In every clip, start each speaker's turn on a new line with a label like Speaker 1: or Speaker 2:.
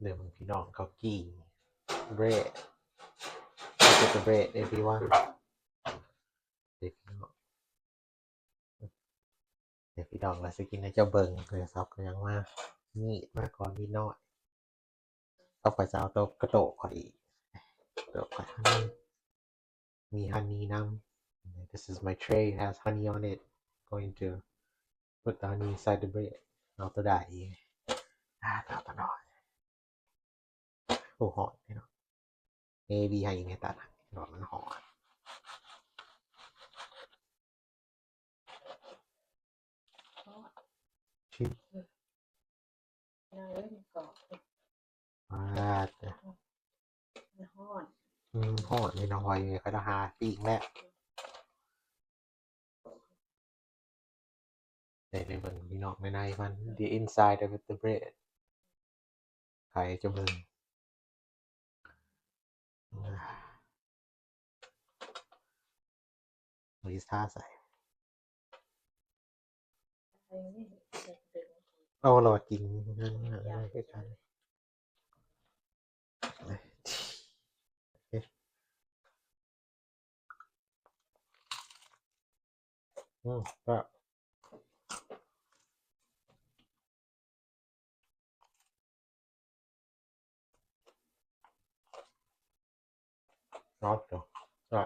Speaker 1: เดี๋ยวพี่น้องเขากิน bread look at the bread everyone เดี๋ยวพี่น้องแล้วสิกินให้เจ้าเบิ่งโทรศัพท์ก็ยังมานี่มาก่อนนิดหน่อยต่อไปจะเอาตัวกระโตกข่อยอีกกระโตกข่อยมี honey นำ this is my tray has honey on it going to put the honey inside the bread เอาตัวได้อีกเอาตัวน้อยโอ้หอมพี่น้อง maybe ให้อีกให้ตัดหนอนมันหอมชิ้นฮ้อนนี่น้องหอยก็จะหาปีกแล้วได้เบิ่งพี่น้องในมัน the inside of the bread ไข่จะเบิ่งลิซ่าใส่เอาหลอดกินนั่นอะไรคือกันก็รอดเนาะก็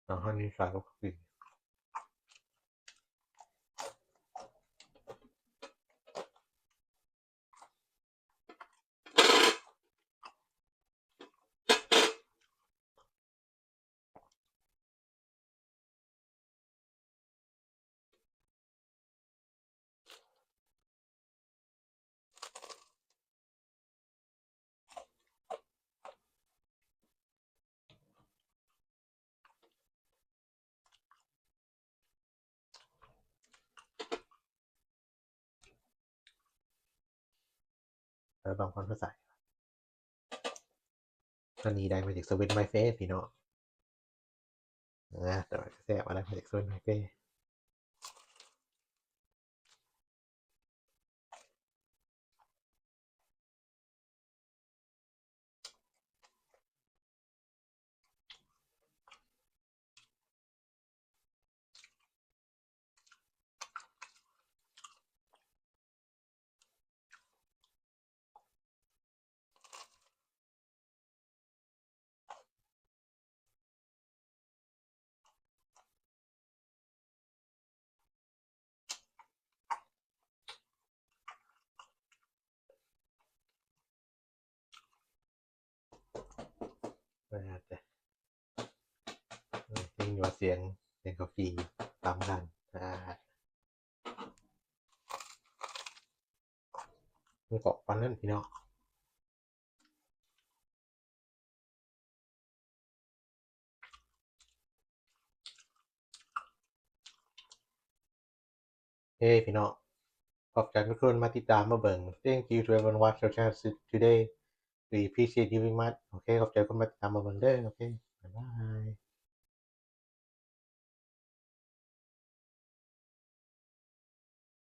Speaker 1: เอาฮันนี่ใส่ก็กินแล้วบางคนก็ใส่อันนี้ได้มาจาก Sweet My Face พี่น้องแต่ว่าแซ่บอะไรมาจาก Sweet My Face จริงว่าเสียงกาแฟตามกันมันเกาะปานนั้นพี่น้องพี่น้องขอบใจทุกคนมาติดตามมาเบิ่ง Thank you to everyone watch our channel today we appreciate you very much โอเคขอบใจคนมาติดตามมาเบิ่งเด้อโอเคบ๊ายบาย